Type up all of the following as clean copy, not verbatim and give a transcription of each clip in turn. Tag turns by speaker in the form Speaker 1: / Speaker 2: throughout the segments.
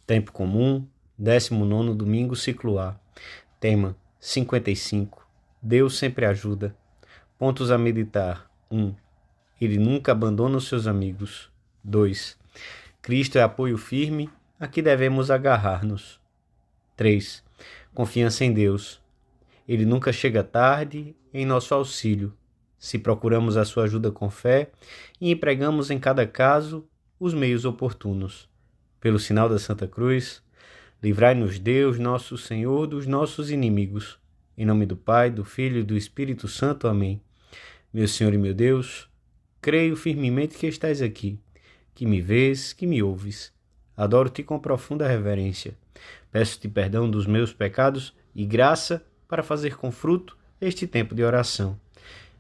Speaker 1: Tempo comum, 19º domingo ciclo A. Tema 55. Deus sempre ajuda. Pontos a meditar. 1. Ele nunca abandona os seus amigos. 2. Cristo é apoio firme a que devemos agarrar-nos. 3. Confiança em Deus. Ele nunca chega tarde em nosso auxílio, se procuramos a sua ajuda com fé e empregamos em cada caso os meios oportunos. Pelo sinal da Santa Cruz, livrai-nos Deus, nosso Senhor, dos nossos inimigos. Em nome do Pai, do Filho e do Espírito Santo. Amém. Meu Senhor e meu Deus, creio firmemente que estás aqui, que me vês, que me ouves. Adoro-te com profunda reverência. Peço-te perdão dos meus pecados e graça para fazer com fruto este tempo de oração.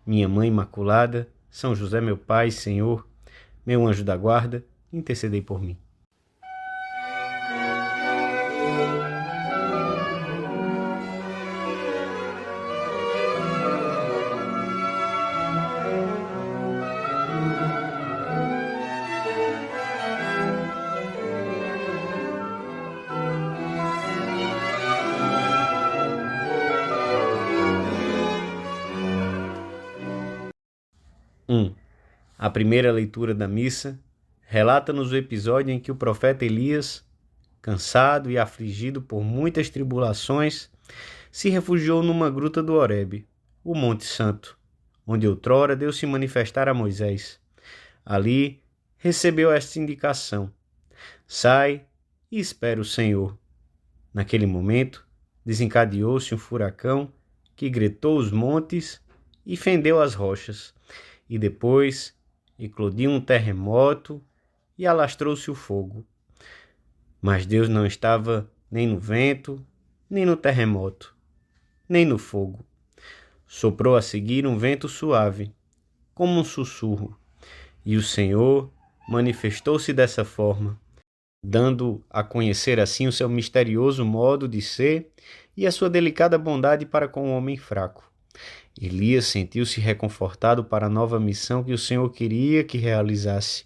Speaker 1: Minha Mãe Imaculada, São José, meu Pai, Senhor, meu anjo da guarda, intercedei por mim. A primeira leitura da missa relata-nos o episódio em que o profeta Elias, cansado e afligido por muitas tribulações, se refugiou numa gruta do Horebe, o Monte Santo, onde outrora Deus se manifestara a Moisés. Ali recebeu esta indicação: sai e espera o Senhor. Naquele momento, desencadeou-se um furacão que gritou os montes e fendeu as rochas, e depois eclodiu um terremoto e alastrou-se o fogo. Mas Deus não estava nem no vento, nem no terremoto, nem no fogo. Soprou a seguir um vento suave, como um sussurro, e o Senhor manifestou-se dessa forma, dando a conhecer assim o seu misterioso modo de ser e a sua delicada bondade para com o homem fraco. Elias sentiu-se reconfortado para a nova missão que o Senhor queria que realizasse.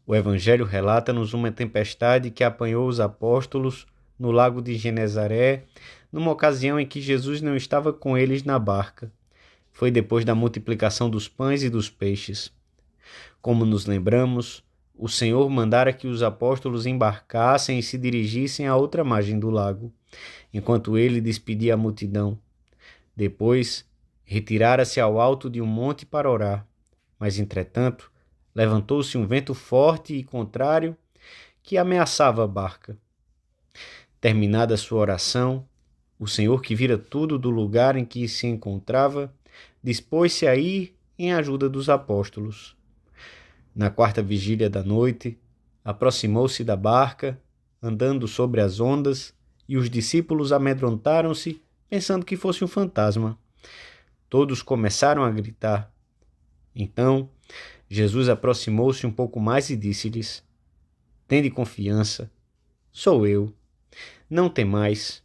Speaker 1: O Evangelho relata-nos uma tempestade que apanhou os apóstolos no lago de Genezaré, numa ocasião em que Jesus não estava com eles na barca. Foi depois da multiplicação dos pães e dos peixes. Como nos lembramos, o Senhor mandara que os apóstolos embarcassem e se dirigissem à outra margem do lago, enquanto ele despedia a multidão. Depois, retirara-se ao alto de um monte para orar, mas, entretanto, levantou-se um vento forte e contrário que ameaçava a barca. Terminada sua oração, o Senhor, que vira tudo do lugar em que se encontrava, dispôs-se a ir em ajuda dos apóstolos. Na quarta vigília da noite, aproximou-se da barca, andando sobre as ondas, e os discípulos amedrontaram-se, pensando que fosse um fantasma. Todos começaram a gritar. Então, Jesus aproximou-se um pouco mais e disse-lhes: tende confiança, sou eu, não temais.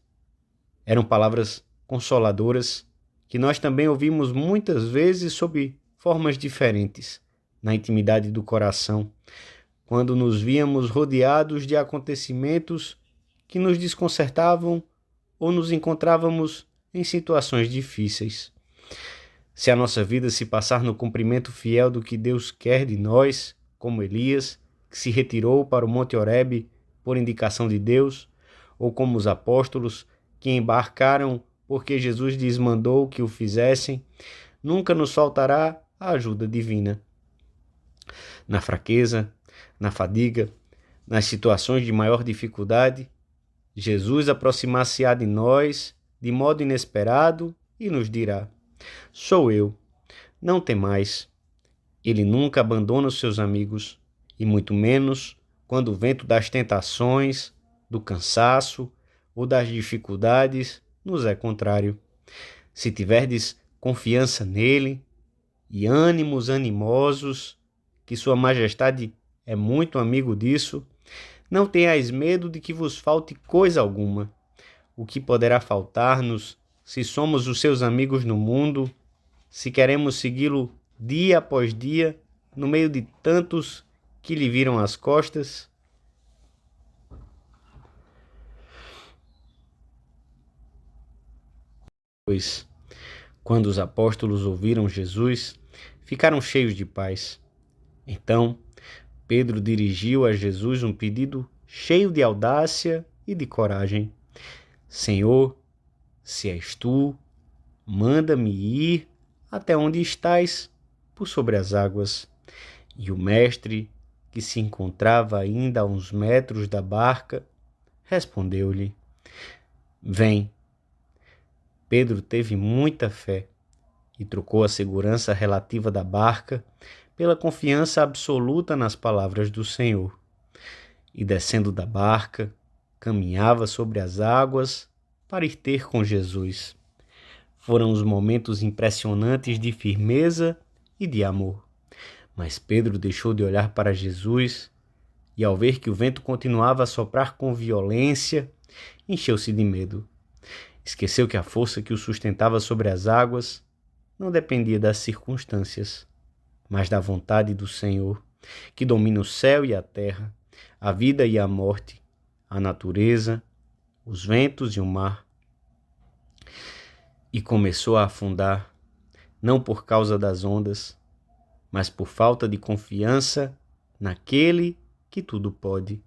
Speaker 1: Eram palavras consoladoras que nós também ouvimos muitas vezes sob formas diferentes, na intimidade do coração, quando nos víamos rodeados de acontecimentos que nos desconcertavam ou nos encontrávamos em situações difíceis. Se a nossa vida se passar no cumprimento fiel do que Deus quer de nós, como Elias, que se retirou para o Monte Horebe por indicação de Deus, ou como os apóstolos, que embarcaram porque Jesus lhes mandou que o fizessem, nunca nos faltará a ajuda divina. Na fraqueza, na fadiga, nas situações de maior dificuldade, Jesus aproximar-se-á de nós de modo inesperado e nos dirá: sou eu, não temais. Ele nunca abandona os seus amigos, e muito menos quando o vento das tentações, do cansaço ou das dificuldades nos é contrário. Se tiverdes confiança nele e ânimos animosos, que sua majestade é muito amigo disso, não tenhais medo de que vos falte coisa alguma. O que poderá faltar-nos se somos os seus amigos no mundo, se queremos segui-lo dia após dia, no meio de tantos que lhe viram as costas? Pois, quando os apóstolos ouviram Jesus, ficaram cheios de paz. Então, Pedro dirigiu a Jesus um pedido cheio de audácia e de coragem: Senhor, se és tu, manda-me ir até onde estás, por sobre as águas. E o mestre, que se encontrava ainda a uns metros da barca, respondeu-lhe: Vem. Pedro teve muita fé e trocou a segurança relativa da barca pela confiança absoluta nas palavras do Senhor. E descendo da barca, caminhava sobre as águas para ir ter com Jesus. Foram os momentos impressionantes de firmeza e de amor. Mas Pedro deixou de olhar para Jesus e, ao ver que o vento continuava a soprar com violência, encheu-se de medo. Esqueceu que a força que o sustentava sobre as águas não dependia das circunstâncias, mas da vontade do Senhor, que domina o céu e a terra, a vida e a morte, a natureza, os ventos e o mar. E começou a afundar, não por causa das ondas, mas por falta de confiança naquele que tudo pode.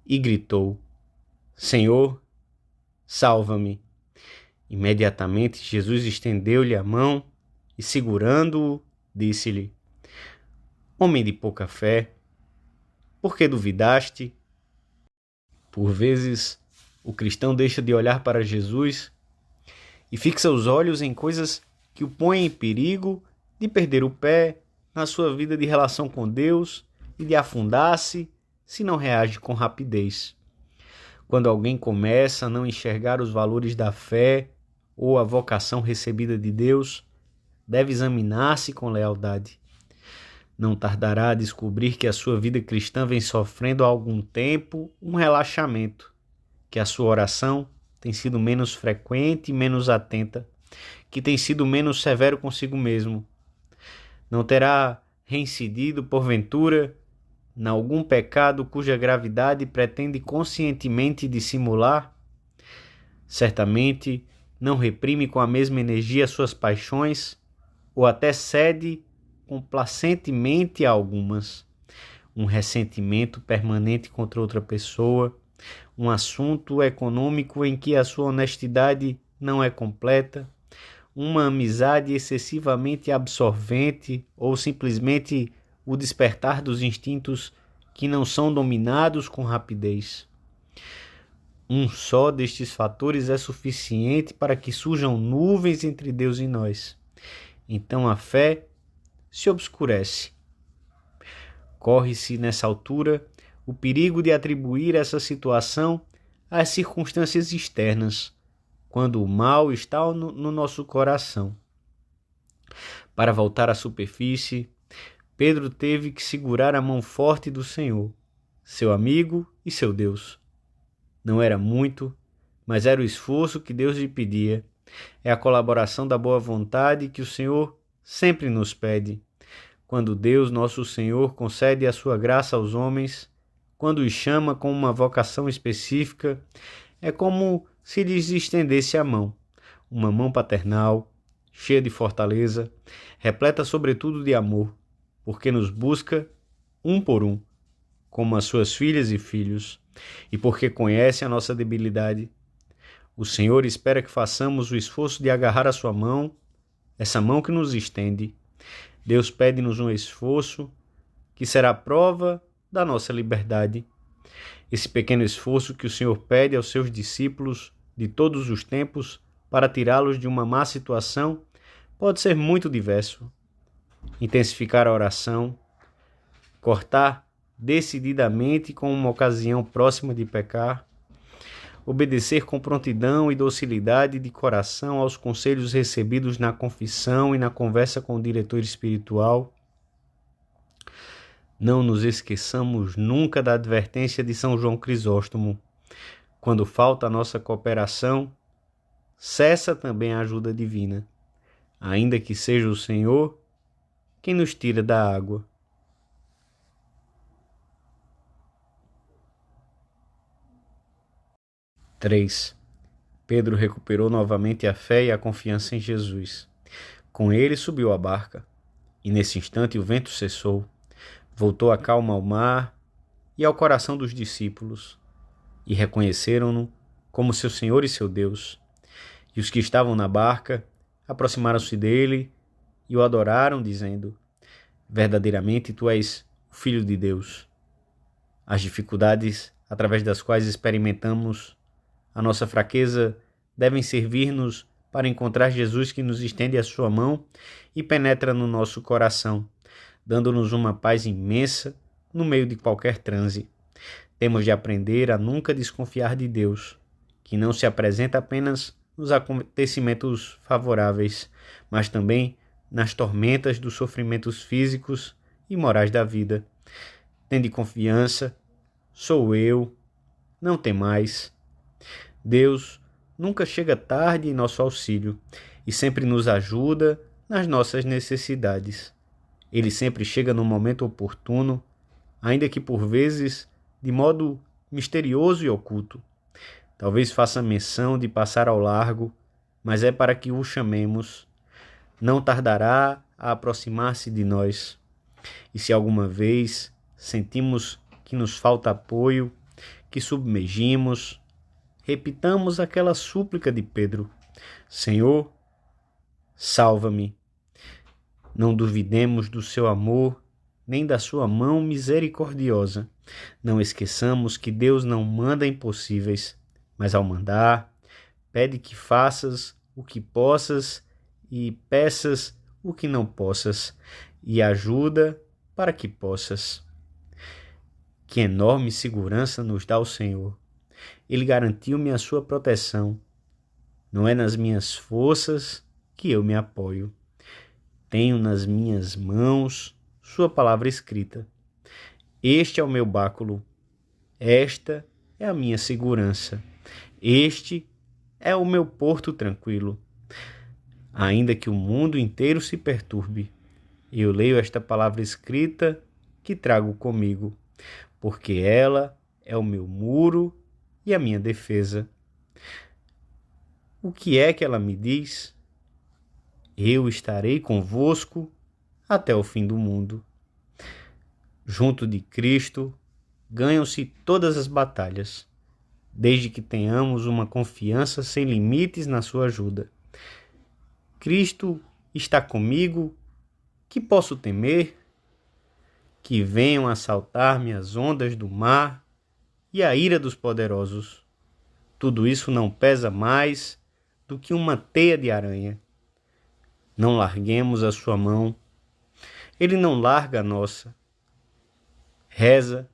Speaker 1: E gritou: Senhor, salva-me. Imediatamente Jesus estendeu-lhe a mão e, segurando-o, disse-lhe: Homem de pouca fé, por que duvidaste? Por vezes, o cristão deixa de olhar para Jesus e fixa os olhos em coisas que o põem em perigo de perder o pé na sua vida de relação com Deus e de afundar-se se não reage com rapidez. Quando alguém começa a não enxergar os valores da fé ou a vocação recebida de Deus, deve examinar-se com lealdade. Não tardará a descobrir que a sua vida cristã vem sofrendo há algum tempo um relaxamento, que a sua oração tem sido menos frequente e menos atenta, que tem sido menos severo consigo mesmo. Não terá reincidido, porventura, em algum pecado cuja gravidade pretende conscientemente dissimular? Certamente não reprime com a mesma energia suas paixões, ou até cede complacentemente a algumas. Um ressentimento permanente contra outra pessoa, um assunto econômico em que a sua honestidade não é completa, uma amizade excessivamente absorvente ou simplesmente o despertar dos instintos que não são dominados com rapidez. Um só destes fatores é suficiente para que surjam nuvens entre Deus e nós. Então a fé se obscurece. Corre-se nessa altura o perigo de atribuir essa situação às circunstâncias externas, quando o mal está no nosso coração. Para voltar à superfície, Pedro teve que segurar a mão forte do Senhor, seu amigo e seu Deus. Não era muito, mas era o esforço que Deus lhe pedia. É a colaboração da boa vontade que o Senhor sempre nos pede. Quando Deus, nosso Senhor, concede a sua graça aos homens, quando os chama com uma vocação específica, é como se lhes estendesse a mão, uma mão paternal, cheia de fortaleza, repleta sobretudo de amor, porque nos busca um por um, como as suas filhas e filhos, e porque conhece a nossa debilidade. O Senhor espera que façamos o esforço de agarrar a sua mão, essa mão que nos estende. Deus pede-nos um esforço que será prova da nossa liberdade. Esse pequeno esforço que o Senhor pede aos seus discípulos de todos os tempos para tirá-los de uma má situação pode ser muito diverso. Intensificar a oração, cortar decididamente com uma ocasião próxima de pecar, obedecer com prontidão e docilidade de coração aos conselhos recebidos na confissão e na conversa com o diretor espiritual. Não nos esqueçamos nunca da advertência de São João Crisóstomo. Quando falta a nossa cooperação, cessa também a ajuda divina, ainda que seja o Senhor quem nos tira da água. Pedro recuperou novamente a fé e a confiança em Jesus. Com ele subiu a barca, e nesse instante o vento cessou. Voltou a calma ao mar e ao coração dos discípulos, e reconheceram-no como seu Senhor e seu Deus. E os que estavam na barca aproximaram-se dele e o adoraram, dizendo: verdadeiramente tu és o Filho de Deus. As dificuldades através das quais experimentamos a nossa fraqueza devem servir-nos para encontrar Jesus, que nos estende a sua mão e penetra no nosso coração, dando-nos uma paz imensa no meio de qualquer transe. Temos de aprender a nunca desconfiar de Deus, que não se apresenta apenas nos acontecimentos favoráveis, mas também nas tormentas dos sofrimentos físicos e morais da vida. Tende confiança, sou eu, não temais. Deus nunca chega tarde em nosso auxílio e sempre nos ajuda nas nossas necessidades. Ele sempre chega no momento oportuno, ainda que por vezes de modo misterioso e oculto. Talvez faça menção de passar ao largo, mas é para que o chamemos. Não tardará a aproximar-se de nós. E se alguma vez sentimos que nos falta apoio, que submergimos, repitamos aquela súplica de Pedro: Senhor, salva-me. Não duvidemos do seu amor, nem da sua mão misericordiosa. Não esqueçamos que Deus não manda impossíveis, mas ao mandar, pede que faças o que possas e peças o que não possas, e ajuda para que possas. Que enorme segurança nos dá o Senhor. Ele garantiu-me a sua proteção. Não é nas minhas forças que eu me apoio. Tenho nas minhas mãos sua palavra escrita. Este é o meu báculo. Esta é a minha segurança. Este é o meu porto tranquilo. Ainda que o mundo inteiro se perturbe, eu leio esta palavra escrita que trago comigo, porque ela é o meu muro e a minha defesa. O que é que ela me diz? Eu estarei convosco até o fim do mundo. Junto de Cristo ganham-se todas as batalhas, desde que tenhamos uma confiança sem limites na sua ajuda. Cristo está comigo, que posso temer? Que venham assaltar-me as ondas do mar e a ira dos poderosos. Tudo isso não pesa mais do que uma teia de aranha. Não larguemos a sua mão. Ele não larga a nossa. Reza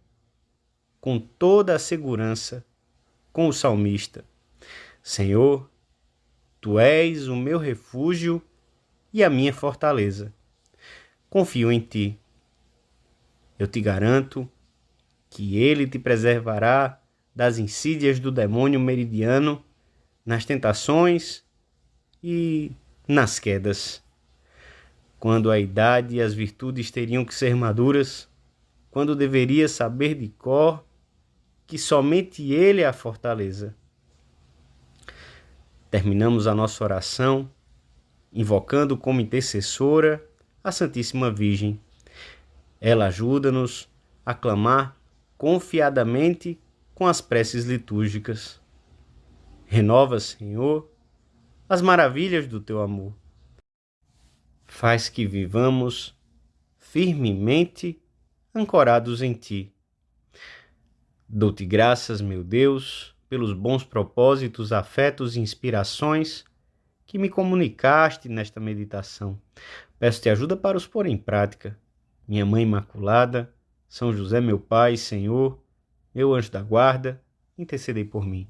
Speaker 1: com toda a segurança com o salmista: Senhor, tu és o meu refúgio e a minha fortaleza. Confio em ti. Eu te garanto que ele te preservará das insídias do demônio meridiano, nas tentações e nas quedas. Quando a idade e as virtudes teriam que ser maduras, quando deveria saber de cor que somente ele é a fortaleza. Terminamos a nossa oração invocando como intercessora a Santíssima Virgem. Ela ajuda-nos a clamar confiadamente com as preces litúrgicas. Renova, Senhor, as maravilhas do teu amor. Faz que vivamos firmemente ancorados em ti. Dou-te graças, meu Deus, pelos bons propósitos, afetos e inspirações que me comunicaste nesta meditação. Peço-te ajuda para os pôr em prática. Minha Mãe Imaculada, São José, meu Pai, Senhor, meu anjo da guarda, intercedei por mim.